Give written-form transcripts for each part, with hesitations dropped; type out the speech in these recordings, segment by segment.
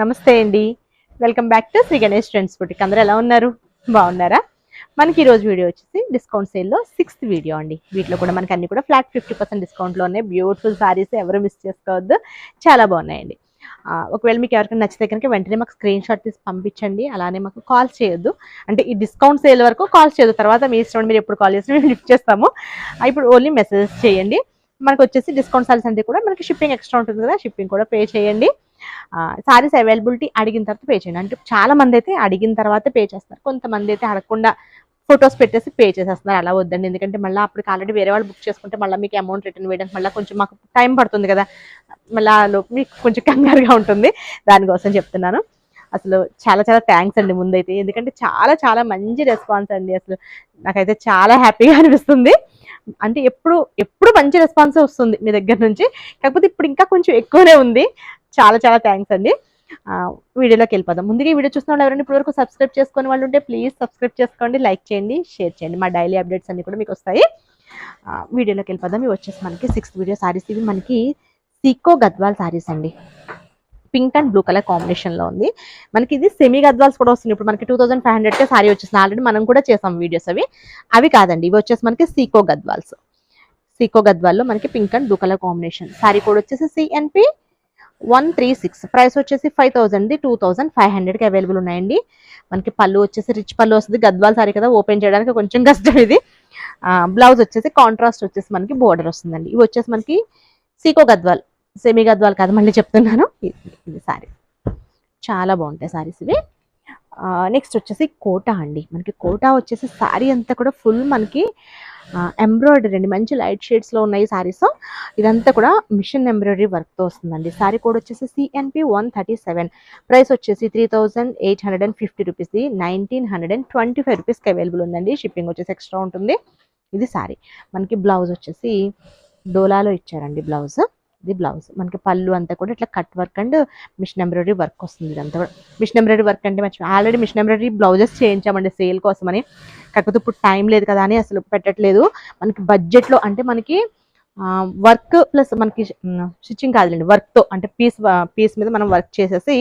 నమస్తే అండి. Welcome back to Shri Ganesh trends boutique. అందరూ ఎలా ఉన్నారు? బాగున్నారా? మనకి ఈరోజు వీడియో వచ్చేసి డిస్కౌంట్ సేల్లో 6th వీడియో అండి. వీటిలో కూడా మనకి అన్ని కూడా ఫ్లాట్ 50% డిస్కౌంట్లో ఉన్నాయి. బ్యూటిఫుల్ సారీస్, ఎవరు మిస్ చేసుకోవద్దు, చాలా బాగున్నాయండి. ఒకవేళ మీకు ఎవరికైనా నచ్చితే కనుక వెంటనే మాకు స్క్రీన్ షాట్ తీసి పంపించండి. అలానే మాకు కాల్ చేయొద్దు, అంటే ఈ డిస్కౌంట్ సేల్ వరకు కాల్ చేయొద్దు. తర్వాత మీ ఇష్టం, మీరు ఎప్పుడు కాల్ చేసినా మేము లిఫ్ట్ చేస్తాము. ఇప్పుడు ఓన్లీ మెసేజెస్ చేయండి. మనకు వచ్చేసి డిస్కౌంట్ సారీస్ అంటే కూడా మనకి షిప్పింగ్ ఎక్స్ట్రా ఉంటుంది కదా, షిప్పింగ్ కూడా పే చేయండి. సారీస్ అవైలబిలిటీ అడిగిన తర్వాత పే చేయండి. అంటే చాలా మంది అయితే అడిగిన తర్వాత పే చేస్తారు, కొంతమంది అయితే అడగకుండా ఫొటోస్ పెట్టేసి పే చేసేస్తున్నారు. అలా వద్దండి, ఎందుకంటే మళ్ళీ అప్పటికి ఆల్రెడీ వేరే వాళ్ళు బుక్ చేసుకుంటే మళ్ళీ మీకు అమౌంట్ రిటర్న్ వేయడానికి మళ్ళీ కొంచెం మాకు టైం పడుతుంది కదా, మళ్ళీ మీకు కొంచెం కంగారుగా ఉంటుంది. దానికోసం చెప్తున్నాను. అసలు చాలా చాలా థ్యాంక్స్ అండి ముందైతే, ఎందుకంటే చాలా చాలా మంచి రెస్పాన్స్ అండి. అసలు నాకైతే చాలా హ్యాపీగా అనిపిస్తుంది. అంటే ఎప్పుడు మంచి రెస్పాన్స్ వస్తుంది మీ దగ్గర నుంచి, కాకపోతే ఇప్పుడు ఇంకా కొంచెం ఎక్కువనే ఉంది. చాలా చాలా థ్యాంక్స్ అండి. వీడియోలోకి వెళ్ళిపోదాం. ముందుగా ఈ వీడియో చూస్తున్న వాళ్ళు ఎవరైనా ఇప్పటివరకు సబ్స్క్రైబ్ చేసుకునే వాళ్ళు ఉంటే ప్లీజ్ సబ్స్క్రైబ్ చేసుకోండి, లైక్ చేయండి, షేర్ చేయండి. మా డైలీ అప్డేట్స్ అన్ని కూడా మీకు వస్తాయి. వీడియోలోకి వెళ్ళిపోదాం. ఇవి వచ్చేసి మనకి 6th వీడియో సారీస్. ఇవి మనకి సీకో గద్వాల్ సారీస్ అండి. పింక్ అండ్ బ్లూ కలర్ కాంబినేషన్లో ఉంది. మనకి ఇది సెమీ గద్వాల్స్ కూడా వస్తుంది. ఇప్పుడు మనకి 2500కే సారీ వచ్చేసింది. ఆల్రెడీ మనం కూడా చేసాం వీడియోస్. అవి కాదండి, ఇవి వచ్చేసి మనకి సీకో గద్వాల్స్. సీకో గద్వాల్లో మనకి pink and blue colour combination. Sorry code వచ్చేసి CNP 136. ప్రైస్ వచ్చేసి 5000, 2500కి అవైలబుల్ ఉన్నాయండి. మనకి పళ్ళు వచ్చేసి రిచ్ పళ్ళు వస్తుంది. గద్వాల్ సారీ కదా, ఓపెన్ చేయడానికి కొంచెం కష్టం ఇది. బ్లౌజ్ వచ్చేసి కాంట్రాస్ట్ వచ్చేసి మనకి బోర్డర్ వస్తుందండి. ఇవి వచ్చేసి మనకి సీకో గద్వాల్, సెమీ గద్వాల్ కాదు, మళ్ళీ చెప్తున్నాను. ఇది సారీ చాలా బాగుంటాయి సారీస్ ఇవి. నెక్స్ట్ వచ్చేసి కోటా అండి. మనకి కోటా వచ్చేసి సారీ అంతా కూడా ఫుల్ మనకి ఎంబ్రాయిడరీ అండి. మంచి లైట్ షేడ్స్లో ఉన్నాయి సారీస్. ఇదంతా కూడా మిషన్ ఎంబ్రాయిడరీ వర్క్తో వస్తుందండి. సారీ కోడ్ వచ్చేసి CNP 137. ప్రైస్ వచ్చేసి 3850 రూపీస్, 1925 రూపీస్కి అవైలబుల్ ఉందండి. షిప్పింగ్ వచ్చేసి ఎక్స్ట్రా ఉంటుంది. ఇది సారీ. మనకి బ్లౌజ్ వచ్చేసి డోలాలో ఇచ్చారండి. బ్లౌజ్, ఇది బ్లౌజ్. మనకి పళ్ళు అంతా కూడా ఇట్లా cut work and machine embroidery work వస్తుంది. ఇదంతా కూడా మిషన్ ఎంబ్రాయిడరీ వర్క్ అంటే ఆల్రెడీ మిషన్ ఎంబ్రాయిడరీ బ్లౌజెస్ చేయించామండి సేల్ కోసమని, కాకపోతే ఇప్పుడు టైం లేదు కదా అని అసలు పెట్టట్లేదు. మనకి బడ్జెట్లో అంటే మనకి వర్క్ ప్లస్ మనకి స్టిచ్చింగ్ కాదులేండి, వర్క్తో అంటే పీస్ మీద మనం వర్క్ చేసేసి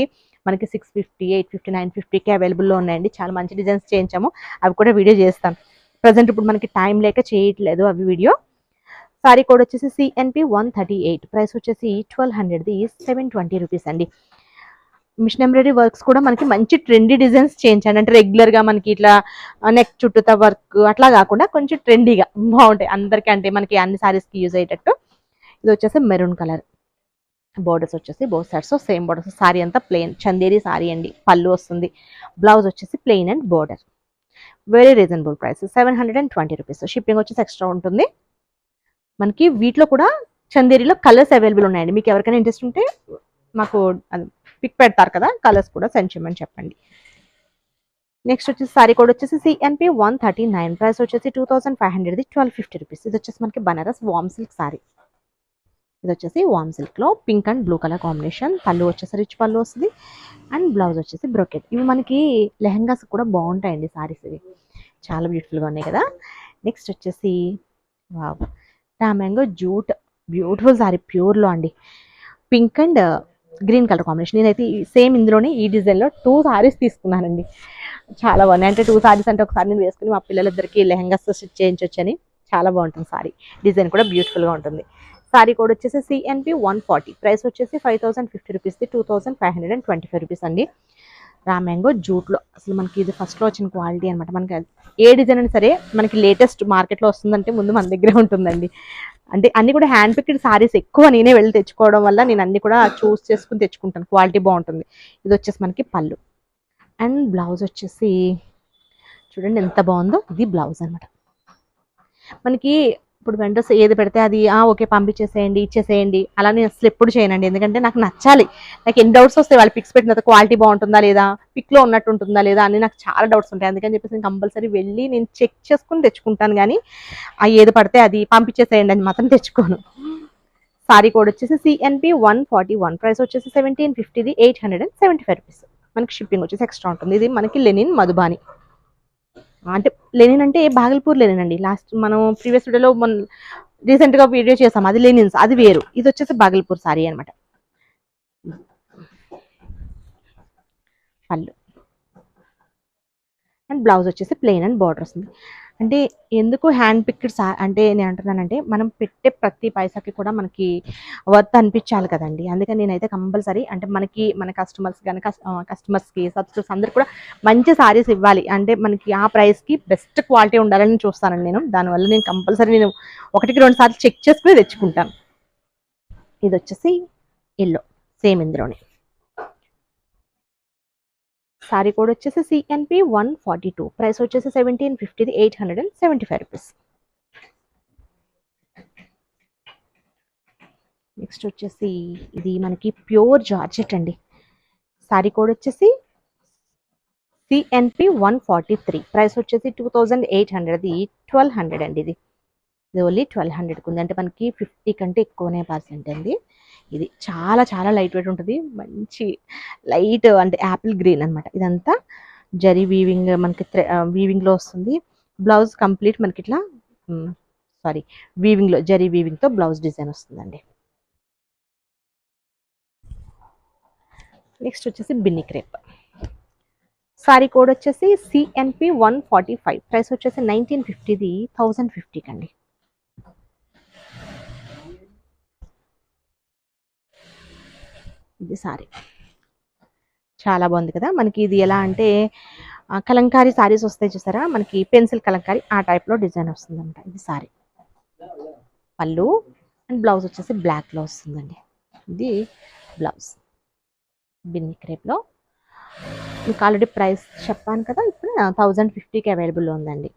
మనకి 650, 850, 950కి అవైలబుల్లో ఉన్నాయండి. చాలా మంచి డిజైన్స్ చేయించాము, అవి కూడా వీడియో చేస్తాను. ప్రజెంట్ ఇప్పుడు మనకి టైం లేక చేయట్లేదు అవి వీడియో. సారీ కోడ్ వచ్చేసి CNP 138. ప్రైస్ వచ్చేసి 1200, 720 రూపీస్ అండి. మిషన్ ఎంబ్రాయిడరీ వర్క్స్ కూడా మనకి మంచి ట్రెండీ డిజైన్స్ చేయించండి. అంటే రెగ్యులర్గా మనకి ఇట్లా నెక్ చుట్టూతా వర్క్ అట్లా కాకుండా కొంచెం ట్రెండీగా బాగుంటాయి అందరికీ, అంటే మనకి అన్ని సారీస్కి యూజ్ అయ్యేటట్టు. ఇది వచ్చేసి మెరూన్ కలర్. బోర్డర్స్ వచ్చేసి both sides same borders. Sorry అంతా ప్లెయిన్ చందేరి సారీ అండి. పళ్ళు వస్తుంది. బ్లౌజ్ వచ్చేసి plain and border. Very reasonable price, 720 rupees. Shipping వచ్చేసి ఎక్స్ట్రా ఉంటుంది. మనకి వీటిలో కూడా చందేరిలో కలర్స్ అవైలబుల్ ఉన్నాయండి. మీకు ఎవరికైనా ఇంట్రెస్ట్ ఉంటే మాకు పిక్ పెడతారు కదా, కలర్స్ కూడా సెండ్ చేయమని చెప్పండి. నెక్స్ట్ వచ్చేసి సారీ కోడ్ వచ్చేసి CNP 139. ప్రైస్ వచ్చేసి 2500, 1250 రూపీస్. ఇది వచ్చేసి మనకి బనారస్ వామ్ సిల్క్ సారీ. ఇది వచ్చేసి వామ్ సిల్క్లో pink and blue colour combination. పళ్ళు వచ్చేసి రిచ్ పళ్ళు వస్తుంది అండ్ బ్లౌజ్ వచ్చేసి బ్రోకెట్. ఇవి మనకి లెహంగాస్ కూడా బాగుంటాయండి సారీస్. ఇవి చాలా బ్యూటిఫుల్గా ఉన్నాయి కదా. నెక్స్ట్ వచ్చేసి wow mango jute, beautiful sari ప్యూర్లో అండి. Pink and green colour combination. నేనైతే సేమ్ ఇందులోనే ఈ డిజైన్లో 2 సారీస్ తీసుకున్నానండి. చాలా బాగున్నాయి. అంటే 2 సారీస్ అంటే ఒకసారి నేను వేసుకుని మా పిల్లలిద్దరికి లెహంగాస్ స్టిచ్ చేయించొచ్చని. చాలా బాగుంటుంది సారీ, డిజైన్ కూడా బ్యూటిఫుల్గా ఉంటుంది. సారీ కోడ్ వచ్చేసి CNP 140. ప్రైస్ వచ్చేసి 5050 రూపీస్, 2525 రూపీస్ అండి. మ్యాంగో జూట్లో అసలు మనకి ఇది ఫస్ట్లో వచ్చిన క్వాలిటీ అనమాట. మనకి ఏ డిజైన్ అయినా సరే మనకి లేటెస్ట్ మార్కెట్లో వస్తుందంటే ముందు మన దగ్గరే ఉంటుందండి. అంటే అన్ని కూడా హ్యాండ్ పిక్డ్ సారీస్ ఎక్కువ నేనే వెళ్ళి తెచ్చుకోవడం వల్ల నేను అన్ని కూడా చూస్ చేసుకుని తెచ్చుకుంటాను, క్వాలిటీ బాగుంటుంది. ఇది వచ్చేసి మనకి పళ్ళు అండ్ బ్లౌజ్ వచ్చేసి చూడండి ఎంత బాగుందో. ఇది బ్లౌజ్ అనమాట. మనకి ఇప్పుడు వెంటర్స్ ఏది పెడితే అది ఓకే పంపించేసేయండి, ఇచ్చేసేయండి అలా నేను అసలు ఎప్పుడు చేయనండి. ఎందుకంటే నాకు నచ్చాలి. నాకు ఎన్ని డౌట్స్ వస్తాయి, వాళ్ళు పిక్స్ పెట్టిన తర్వాత క్వాలిటీ బాగుంటుందా లేదా, పిక్లో ఉన్నట్టు ఉంటుందా లేదా అని నాకు చాలా డౌట్స్ ఉంటాయి. అందుకని చెప్పేసి నేను కంపల్సరీ వెళ్ళి నేను చెక్ చేసుకుని తెచ్చుకుంటాను, కానీ ఏది పడితే అది పంపించేసేయండి అని మాత్రం తెచ్చుకోను. సారీ కోడ్ వచ్చేసి CNP 141. ప్రైస్ వచ్చేసి 1750, 875 రూపీస్. మనకి షిప్పింగ్ వచ్చేసి ఎక్స్ట్రా ఉంటుంది. ఇది మనకి లెనిన్ మధుబాని, అంటే లెనిన్ అంటే బాగల్పూర్ లెనిన్ అండి. లాస్ట్ మనం ప్రీవియస్ వీడియోలో రీసెంట్గా వీడియో చేసాం, అది లెనిన్స్, అది వేరు. ఇది వచ్చేసి బాగల్పూర్ సారీ అనమాట. పళ్ళు అండ్ బ్లౌజ్ వచ్చేసి ప్లెయిన్ అండ్ బార్డర్ వస్తుంది. అంటే ఎందుకు హ్యాండ్ పిక్డ్ అంటే నేను అంటున్నానంటే మనం పెట్టే ప్రతి పైసాకి కూడా మనకి వర్త్ అనిపించాలి కదండి. అందుకని నేనైతే కంపల్సరీ అంటే మన కస్టమర్స్కి సబ్స్క్రైబర్స్ అందరికి కూడా మంచి సారీస్ ఇవ్వాలి. అంటే మనకి ఆ ప్రైస్కి బెస్ట్ క్వాలిటీ ఉండాలని చూస్తానండి నేను. దానివల్ల నేను కంపల్సరీ నేను 1-2 సార్లు చెక్ చేసుకుని తెచ్చుకుంటాను. ఇది వచ్చేసి ఎల్లో, సేమ్ ఇందులోనే. సారీ కోడ్ వచ్చేసి CNP 142, ప్రైస్ వచ్చేసి 1750, 875 రూపీస్. నెక్స్ట్ వచ్చేసి ఇది మనకి ప్యూర్ జార్జెట్ అండి. సారీ కోడ్ వచ్చేసి CNP 143, ప్రైస్ వచ్చేసి 2800, 1200 అండి. ఇది ఓన్లీ 1200 ఉంది. అంటే మనకి 50 కంటే ఎక్కువనే పర్సెంట్ అండి. ఇది చాలా చాలా లైట్ వెయిట్ ఉంటుంది. మంచి లైట్ అంటే యాపిల్ గ్రీన్ అనమాట. ఇదంతా జరీ వీవింగ్ మనకి వీవింగ్లో వస్తుంది. బ్లౌజ్ కంప్లీట్ మనకి ఇట్లా వీవింగ్లో జరీ వీవింగ్తో బ్లౌజ్ డిజైన్ వస్తుందండి. నెక్స్ట్ వచ్చేసి బిన్ని క్రేప్. సారీ కోడ్ వచ్చేసి CNP 145, ప్రైస్ వచ్చేసి 1950, 1050 కండి. ఇది సారీ చాలా బాగుంది కదా. మనకి ఇది ఎలా అంటే కలంకారీ సారీస్ వస్తాయి చూసారా, మనకి పెన్సిల్ కలంకారీ ఆ టైప్లో డిజైన్ వస్తుందంట. ఇది సారీ పళ్ళు అండ్ బ్లౌజ్ వచ్చేసి బ్లాక్లో వస్తుందండి. ఇది బ్లౌజ్ బిన్ని క్రేప్లో. మీకు ఆల్రెడీ ప్రైస్ చెప్పాను కదా, ఇప్పుడు 1050కి అవైలబుల్లో ఉందండి.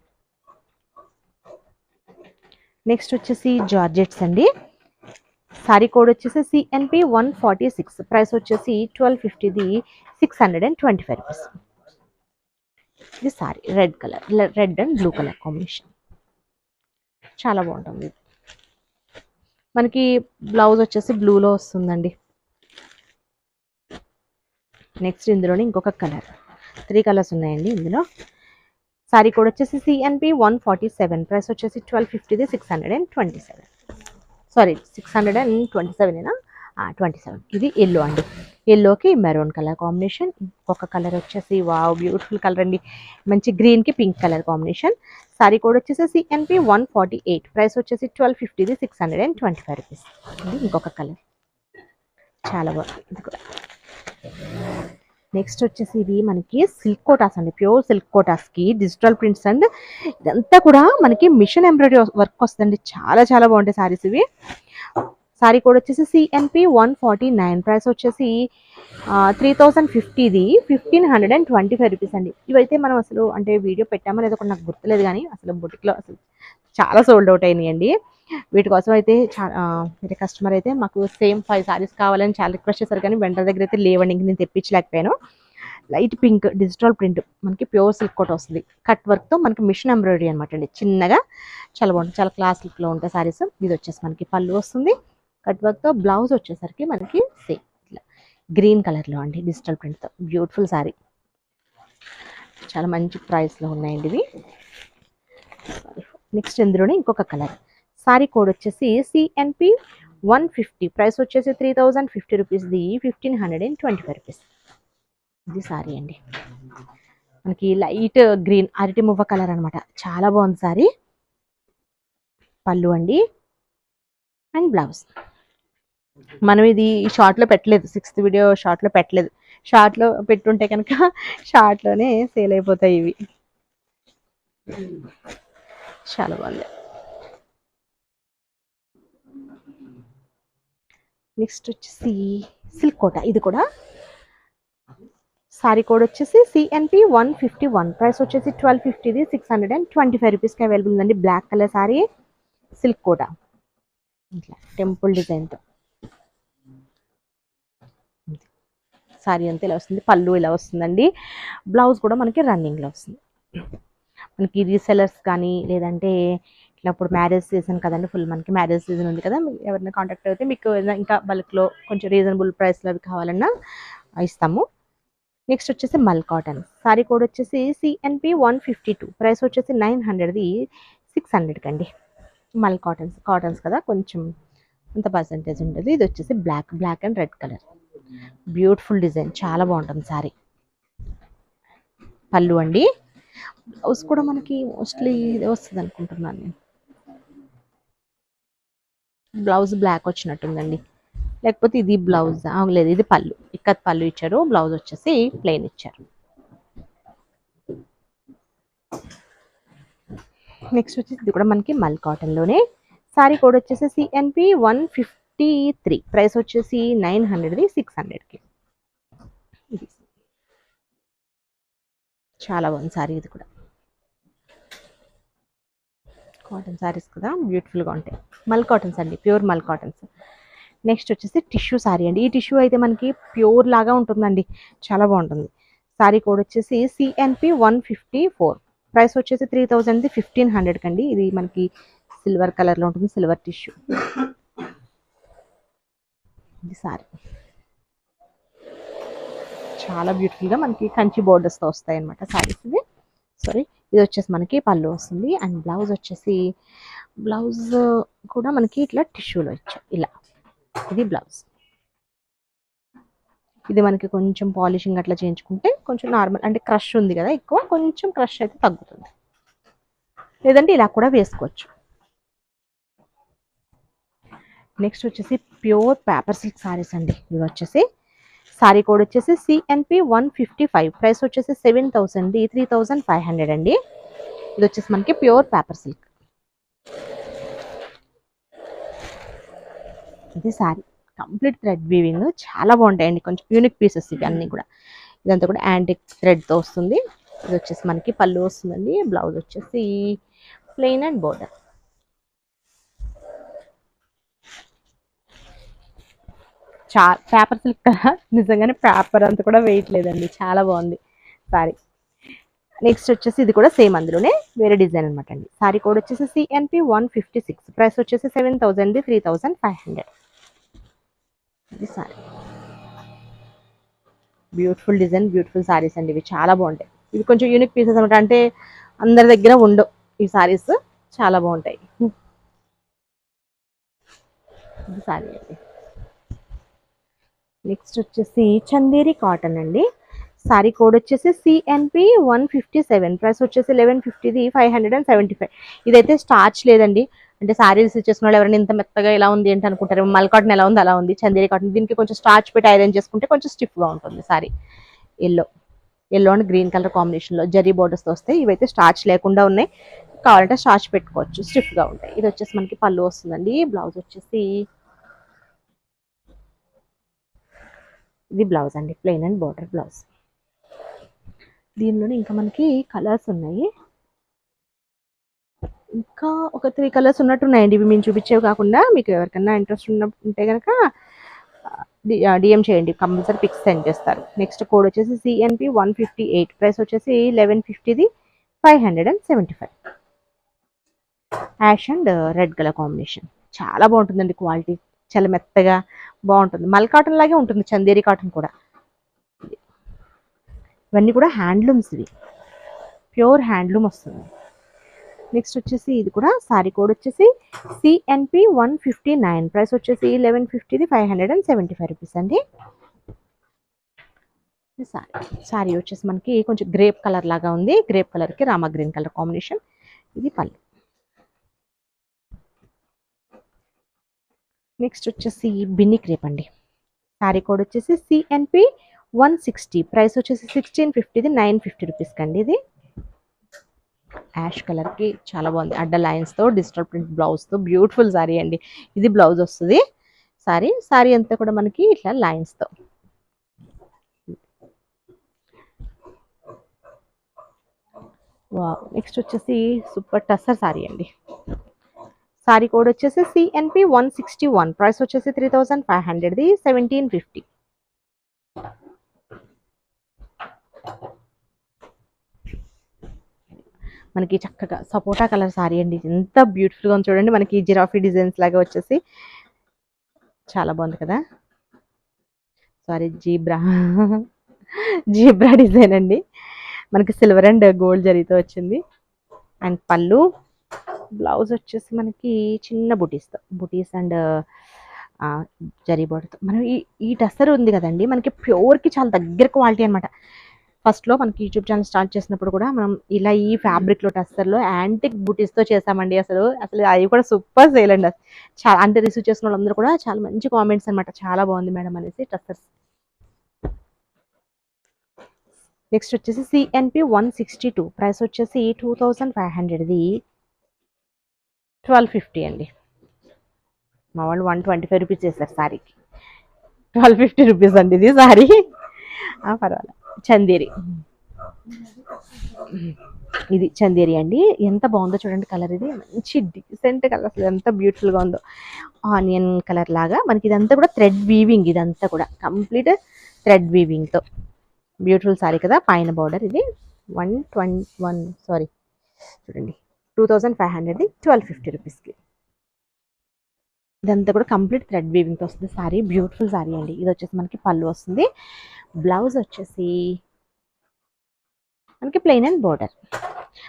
నెక్స్ట్ వచ్చేసి జార్జెట్స్ అండి. సారీ కోడ్ వచ్చేసి CNP 146, ప్రైస్ వచ్చేసి 1250, 625 రూపీస్. ఇది sorry red colour, red and blue colour combination చాలా బాగుంటుంది. మనకి బ్లౌజ్ వచ్చేసి బ్లూలో వస్తుందండి. నెక్స్ట్ ఇందులోనే ఇంకొక కలర్, 3 కలర్స్ ఉన్నాయండి ఇందులో. సారీ కోడ్ వచ్చేసి CNP 147, ప్రైస్ వచ్చేసి 1250, 627. సారీ 627 27. ఇది ఎల్లో అండి. ఎల్లోకి మెరూన్ కలర్ కాంబినేషన్. ఇంకొక కలర్ వచ్చేసి వావ్ బ్యూటిఫుల్ కలర్ అండి, మంచి గ్రీన్కి pink colour combination. Sorry code వచ్చేసి CNP 148, ప్రైస్ వచ్చేసి 1250, 625 రూపీస్. ఇది ఇంకొక కలర్ చాలా బాగుంది ఇది కూడా. నెక్స్ట్ వచ్చేసి ఇవి మనకి సిల్క్ కోటాస్ అండి. ప్యూర్ సిల్క్ కోటాస్కి డిజిటల్ ప్రింట్స్ అండ్ ఇదంతా కూడా మనకి మిషన్ ఎంబ్రాయిడరీ వర్క్ వస్తుందండి. చాలా చాలా బాగుంటాయి సారీస్ ఇవి. సారీ కోడ్ వచ్చేసి CNP 149, ప్రైస్ వచ్చేసి 3050, 1525 రూపీస్ అండి. ఇవైతే మనం అసలు అంటే వీడియో పెట్టామో లేదో కూడా నాకు గుర్తులేదు, కానీ అసలు బుటిక్లో అసలు చాలా సోల్డ్ అవుట్ అయినాయండి. వీటి కోసం అయితే వేరే కస్టమర్ అయితే మాకు సేమ్ 5 సారీస్ కావాలని చాలా రిక్వెస్ట్ చేశారు, కానీ వెంటర్ దగ్గర అయితే లేవండి, ఇంక నేను తెప్పించలేకపోయాను. లైట్ పింక్ డిజిటల్ ప్రింట్ మనకి ప్యూర్ సిల్క్ కోట్ వస్తుంది. కట్ వర్క్తో మనకి మిషన్ ఎంబ్రాయిడరీ అనమాట అండి. చిన్నగా చాలా బాగుంటుంది, చాలా క్లాస్ లుక్లో ఉంటాయి సారీస్. ఇది వచ్చేసి మనకి పళ్ళు వస్తుంది కట్ వర్క్తో. బ్లౌజ్ వచ్చేసరికి మనకి సేమ్ ఇట్లా గ్రీన్ కలర్లో అండి డిజిటల్ ప్రింట్తో బ్యూటిఫుల్ సారీ. చాలా మంచి ప్రైస్లో ఉన్నాయండి ఇవి. నెక్స్ట్ ఇందులోనే ఇంకొక కలర్. సారీ కోడ్ వచ్చేసి CNP 150, ప్రైస్ వచ్చేసి 3050 రూపీస్ది, 1525 రూపీస్. ఇది సారీ అండి, మనకి లైట్ గ్రీన్ అరటి మువ్వ కలర్ అనమాట. చాలా బాగుంది సారీ. పళ్ళు అండి అండ్ బ్లౌజ్. మనం ఇది షార్ట్లో పెట్టలేదు, 6th వీడియో షార్ట్లో పెట్టలేదు. షార్ట్లో పెట్టుంటే కనుక షార్ట్లోనే సేల్ అయిపోతాయి ఇవి. చాలా బాగుంది. నెక్స్ట్ వచ్చేసి సిల్క్ కోట. ఇది కూడా సారీ కోడ్ వచ్చేసి CNP 151, ప్రైస్ వచ్చేసి 1250, 625 రూపీస్కి అవైలబుల్ ఉందండి. బ్లాక్ కలర్ సారీ సిల్క్ కోట ఇట్లా టెంపుల్ డిజైన్తో సారీ అంతా ఇలా వస్తుంది. పళ్ళు ఇలా వస్తుందండి. బ్లౌజ్ కూడా మనకి రన్నింగ్లో వస్తుంది. మనకి రీసెలర్స్ కానీ లేదంటే ఇట్లా ఇప్పుడు మ్యారేజ్ సీజన్ కదండి, ఫుల్ మనకి మ్యారేజ్ సీజన్ ఉంది కదా, ఎవరైనా కాంటాక్ట్ అయితే మీకు ఇంకా బల్క్లో కొంచెం రీజనబుల్ ప్రైస్లో అవి కావాలన్నా ఇస్తాము. నెక్స్ట్ వచ్చేసి మల్ కాటన్. సారీ కోడ్ వచ్చేసి CNP 152, ప్రైస్ వచ్చేసి 900, 600 కండి. మల్ కాటన్స్ కదా, కొంచెం అంత పర్సెంటేజ్ ఉంటుంది. ఇది వచ్చేసి black and red colour beautiful design చాలా బాగుంటుంది సారీ. పళ్ళు అండి. బ్లౌజ్ కూడా మనకి మోస్ట్లీ ఇదే వస్తుంది అనుకుంటున్నాను నేను. బ్లౌజ్ బ్లాక్ వచ్చినట్టుందండి, లేకపోతే ఇది బ్లౌజ్ లేదు, ఇది పళ్ళు, ఇక్కత్ పళ్ళు ఇచ్చారు, బ్లౌజ్ వచ్చేసి ప్లెయిన్ ఇచ్చారు. నెక్స్ట్ వచ్చేసి ఇది కూడా మనకి మల్ కాటన్లోనే. సారీ కోడ్ వచ్చేసి CNP 153, ప్రైస్ వచ్చేసి 900, 600కి. ఇది చాలా బాగుంది సారీ, ఇది కూడా కాటన్ సారీస్ కదా, బ్యూటిఫుల్గా ఉంటాయి. మల్ కాటన్స్ అండి, ప్యూర్ మల్ కాటన్స్. నెక్స్ట్ వచ్చేసి టిష్యూ సారీ అండి. ఈ టిష్యూ అయితే మనకి ప్యూర్ లాగా ఉంటుందండి, చాలా బాగుంటుంది. సారీ కోడ్ వచ్చేసి CNP 154, ప్రైస్ వచ్చేసి 3000, 1500 కండి. ఇది మనకి సిల్వర్ కలర్లో ఉంటుంది, సిల్వర్ టిష్యూ. ఇది సారీ చాలా బ్యూటిఫుల్గా మనకి కంచి బోర్డర్స్తో వస్తాయి అనమాట సారీస్. ఇది సారీ, ఇది వచ్చేసి మనకి పళ్ళు వస్తుంది. అండ్ బ్లౌజ్ వచ్చేసి, బ్లౌజ్ కూడా మనకి ఇట్లా టిష్యూలో ఇచ్చాం ఇలా. ఇది బ్లౌజ్. ఇది మనకి కొంచెం పాలిషింగ్ అట్లా చేయించుకుంటే కొంచెం నార్మల్, అంటే క్రష్ ఉంది కదా ఎక్కువ, కొంచెం క్రష్ అయితే తగ్గుతుంది, లేదంటే ఇలా కూడా వేసుకోవచ్చు. నెక్స్ట్ వచ్చేసి ప్యూర్ పేపర్ సిల్క్ సారీస్ అండి. ఇవి వచ్చేసి సారీ కోడ్ వచ్చేసి CNP 155, ప్రైస్ వచ్చేసి 7000, 3500 అండి. ఇది వచ్చేసి మనకి ప్యూర్ పేపర్ సిల్క్. ఇది సారీ కంప్లీట్ థ్రెడ్ వీవింగ్, చాలా బాగుంటాయండి, కొంచెం యూనిక్ పీసెస్ ఇవి అన్నీ కూడా. ఇదంతా కూడా యాంటిక్ థ్రెడ్తో వస్తుంది. ఇది వచ్చేసి మనకి పళ్ళు వస్తుందండి, బ్లౌజ్ వచ్చేసి plain and border. Paper silk కదా, నిజంగానే పేపర్ అంతా కూడా వెయిట్ లేదండి, చాలా బాగుంది సారీ. నెక్స్ట్ వచ్చేసి ఇది కూడా సేమ్, అందులోనే వేరే డిజైన్ అనమాట అండి. సారీ కోడ్ వచ్చేసి CNP 156, ప్రైస్ వచ్చేసి 7000, 3500. ఇది sorry beautiful design, beautiful saris అండి, ఇవి చాలా బాగుంటాయి. ఇవి కొంచెం యూనిక్ పీసెస్ అనమాట, అంటే అందరి దగ్గర ఉండవు ఈ సారీస్, చాలా బాగుంటాయి. ఇది సారీ అండి. నెక్స్ట్ వచ్చేసి చందేరి కాటన్ అండి. సారీ కోడ్ వచ్చేసి CNP 157, ప్రైస్ వచ్చేసి 1150, 575. ఇదైతే స్టార్చ్ లేదండి, అంటే సారీస్ ఇచ్చేసిన వాళ్ళు ఎవరైనా ఇంత మెత్తగా ఎలా ఉంది ఏంటి అనుకుంటారు. మల్ కాటన్ ఎలా ఉంది అలా ఉంది, చందేరి కాటన్ దీనికి కొంచెం స్టార్చ్ పెట్టి ఐరన్ చేసుకుంటే కొంచెం స్టిఫ్గా ఉంటుంది sorry. Yellow and green colour కాంబినేషన్లో జరీ బోర్డర్స్తో వస్తాయి. ఇవైతే స్టార్చ్ లేకుండా ఉన్నాయి, కావాలంటే స్టార్చ్ పెట్టుకోవచ్చు, స్టిఫ్గా ఉంటాయి. ఇది వచ్చేసి మనకి పళ్ళు వస్తుందండి, బ్లౌజ్ వచ్చేసి ఇది బ్లౌజ్ అండి, ప్లెయిన్ అండ్ బోర్డర్ బ్లౌజ్. దీనిలోనే ఇంకా మనకి కలర్స్ ఉన్నాయి, ఇంకా ఒక 3 కలర్స్ ఉన్నట్టున్నాయండి. ఇవి మేము చూపించేవి కాకుండా మీకు ఎవరికైనా ఇంట్రెస్ట్ ఉంటే కనుక DM చేయండి, కంపల్సరీ పిక్స్ సెండ్ చేస్తారు. నెక్స్ట్ కోడ్ వచ్చేసి CNP 158, ప్రైస్ వచ్చేసి 1150, 575. Ash and red colour combination, చాలా బాగుంటుందండి, క్వాలిటీ చాలా మెత్తగా బాగుంటుంది. మల్ కాటన్ లాగే ఉంటుంది చందేరి కాటన్ కూడా. ఇవన్నీ కూడా హ్యాండ్లూమ్స్, ఇవి ప్యూర్ హ్యాండ్లూమ్ వస్తుంది. నెక్స్ట్ వచ్చేసి ఇది కూడా సారీ కోడ్ వచ్చేసి CNP 159, ప్రైస్ వచ్చేసి 1150, 575 రూపీస్ అండి. సారీ వచ్చేసి మనకి కొంచెం గ్రేప్ కలర్ లాగా ఉంది, గ్రేప్ కలర్కి రామా గ్రీన్ కలర్ కాంబినేషన్. ఇది పళ్ళు. నెక్స్ట్ వచ్చేసి బిన్ని క్రేప్ అండి. సారీ కోడ్ వచ్చేసి CNP 160, ప్రైస్ వచ్చేసి 1650, 950 రూపీస్ కండి. ఇది యాష్ కలర్కి చాలా బాగుంది, అడ్డ లైన్స్తో డిజిటల్ ప్రింట్ బ్లౌజ్తో బ్యూటిఫుల్ సారీ అండి. ఇది బ్లౌజ్ వస్తుంది. సారీ అంతా కూడా మనకి ఇట్లా లైన్స్తో. వావ్. నెక్స్ట్ వచ్చేసి సూపర్ టస్సర్ సారీ అండి. సారీ కోడ్ వచ్చేసి CNP 161, ప్రైస్ వచ్చేసి 3500, 1750. మనకి చక్కగా సపోటా కలర్ సారీ అండి, ఎంత బ్యూటిఫుల్గా ఉంది చూడండి. మనకి జిరాఫీ డిజైన్స్ లాగా వచ్చేసి చాలా బాగుంది కదా. సారీ, జీబ్రా డిజైన్ అండి, మనకి సిల్వర్ అండ్ గోల్డ్ జరీతో వచ్చింది. అండ్ పళ్ళు, బ్లౌజ్ వచ్చేసి మనకి చిన్న బుటీస్ అండ్ జరీ బోర్డర్తో. మనం ఈ టస్సర్ ఉంది కదండి, మనకి ప్యూర్కి చాలా దగ్గర క్వాలిటీ అనమాట. ఫస్ట్లో మనకి యూట్యూబ్ ఛానల్ స్టార్ట్ చేసినప్పుడు కూడా మనం ఇలా ఈ ఫ్యాబ్రిక్లో టస్సర్లో యాంటిక్ బూటీస్తో చేసామండి. అసలు అవి కూడా సూపర్ సేల్ అండి. చాలా అంటే రిసీవ్ చేసిన వాళ్ళందరూ కూడా చాలా మంచి కామెంట్స్ అనమాట, చాలా బాగుంది మేడం అనేసి టస్సర్స్. నెక్స్ట్ వచ్చేసి సిఎన్పి 162, ప్రైస్ వచ్చేసి 2500, 1250 అండి. మా వాళ్ళు 125 రూపీస్ చేశారు సారీకి. 1250 రూపీస్ అండి ఇది సారీ. పర్వాలేదు. చందేరి, ఇది చందేరి అండి. ఎంత బాగుందో చూడండి కలర్. ఇది మంచి డీసెంట్ కలర్, అసలు ఎంత బ్యూటిఫుల్గా ఉందో. ఆనియన్ కలర్ లాగా మనకి ఇదంతా కూడా థ్రెడ్ వీవింగ్, ఇదంతా కూడా కంప్లీట్ థ్రెడ్ వీవింగ్తో బ్యూటిఫుల్ సారీ కదా. పైన బార్డర్ ఇది 121 చూడండి 2500, 1250 రూపీస్కి. ఇదంతా కూడా కంప్లీట్ థ్రెడ్ వీవింగ్తో వస్తుంది సారీ. బ్యూటిఫుల్ సారీ అండి. ఇది వచ్చేసి మనకి పళ్ళు వస్తుంది. బ్లౌజ్ వచ్చేసి మనకి ప్లెయిన్ అండ్ బోర్డర్.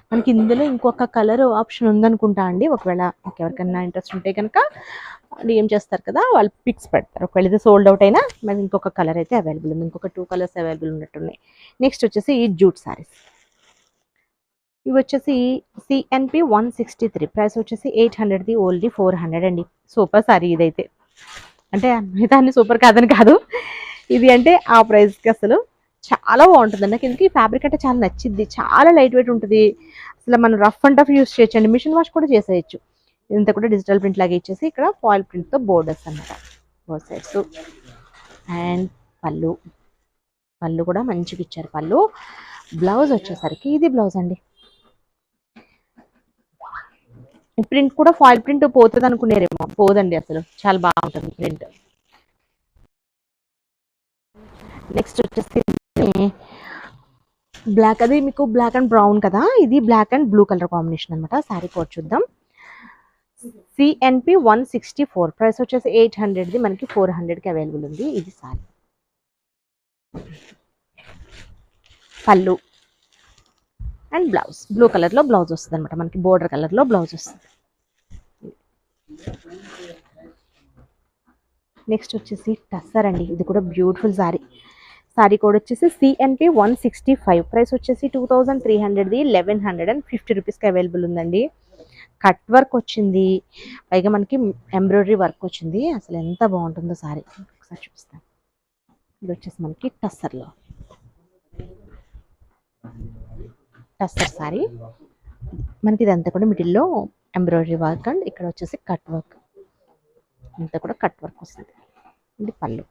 మనకి ఇందులో ఇంకొక కలర్ ఆప్షన్ ఉందనుకుంటా అండి. ఒకవేళ ఎవరికైనా ఇంట్రెస్ట్ ఉంటే కనుక ఏం చేస్తారు కదా, వాళ్ళు పిక్స్ పెడతారు. ఒకవేళ ఇది సోల్డ్ అవుట్ అయినా మనకి ఇంకొక కలర్ అయితే అవైలబుల్ ఉంది. ఇంకొక 2 కలర్స్ అవైలబుల్ ఉన్నట్టున్నాయి. నెక్స్ట్ వచ్చేసి ఈ జూట్ సారీస్. ఇవి వచ్చేసి సిఎన్పి 163, ప్రైస్ వచ్చేసి 800, ఓన్లీ 400 అండి. సూపర్ సారీ ఇదైతే. అంటే మిగతా సూపర్ కాదని కాదు, ఇది అంటే ఆ ప్రైస్కి అసలు చాలా బాగుంటుంది. నాకు ఎందుకు ఈ ఫ్యాబ్రిక్ అంటే చాలా నచ్చింది. చాలా లైట్ వెయిట్ ఉంటుంది. అసలు మనం రఫ్ అండ్ టఫ్ యూస్ చేయొచ్చండి. మిషన్ వాష్ కూడా చేసేయచ్చు. ఇదంతా కూడా డిజిటల్ ప్రింట్ లాగా ఇచ్చేసి ఇక్కడ ఫాయిల్ ప్రింట్తో బోర్డర్స్ అన్నమాట, బోత్ సైడ్స్. అండ్ పళ్ళు కూడా మంచిగా ఇచ్చారు పళ్ళు. బ్లౌజ్ వచ్చేసరికి ఇది బ్లౌజ్ అండి. ప్రింట్ కూడా ఫాయిల్ ప్రింట్ పోతుంది అనుకునేరేమో, పోదండి అసలు, చాలా బాగుంటుంది ప్రింట్. నెక్స్ట్ వచ్చేసి బ్లాక్, అది మీకు బ్లాక్ అండ్ బ్రౌన్ కదా, ఇది black and blue colour combination అనమాట. సారీ కోడ్ చూద్దాం. సిఎన్పి 164, ప్రైస్ వచ్చేసి 800, మనకి 400కి అవైలబుల్ ఉంది. ఇది sari. Pallu and blouse blue కలర్లో బ్లౌజ్ వస్తుంది అనమాట, మనకి బోర్డర్ కలర్లో బ్లౌజ్ వస్తుంది. నెక్స్ట్ వచ్చేసి టస్సర్ అండి. ఇది కూడా బ్యూటిఫుల్ సారీ. సారీ కోడ్ వచ్చేసి సిఎన్పి 165, ప్రైస్ వచ్చేసి 2300, 1150 రూపీస్కి అవైలబుల్ ఉందండి. కట్ వర్క్ వచ్చింది, పైగా మనకి ఎంబ్రాయిడరీ వర్క్ వచ్చింది. అసలు ఎంత బాగుంటుందో సారీ, ఒకసారి చూపిస్తాను. ఇది వచ్చేసి మనకి టస్సర్ సారీ. మనకి ఇదంతా కూడా మిడిల్లో ఎంబ్రాయిడరీ వర్క్ అండ్ ఇక్కడ వచ్చేసి కట్ వర్క్, అంతా కూడా కట్ వర్క్ వస్తుంది. ఇది పళ్ళు.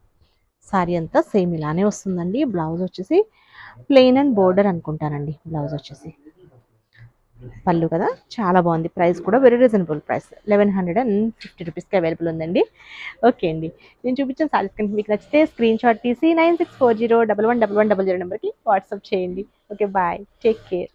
సారీ అంతా సేమ్ ఇలానే వస్తుందండి. బ్లౌజ్ వచ్చేసి ప్లెయిన్ అండ్ బోర్డర్ అనుకుంటానండి. బ్లౌజ్ వచ్చేసి పళ్ళు కదా, చాలా బాగుంది. ప్రైస్ కూడా వెరీ రీజనబుల్ ప్రైస్, 1150 రూపీస్కి అవైలబుల్ ఉందండి. ఓకే అండి, నేను చూపించిన సారీస్ కనుక మీకు నచ్చితే స్క్రీన్ షాట్ తీసి 9640111100 నెంబర్కి వాట్సాప్ చేయండి. Okay, bye, take care.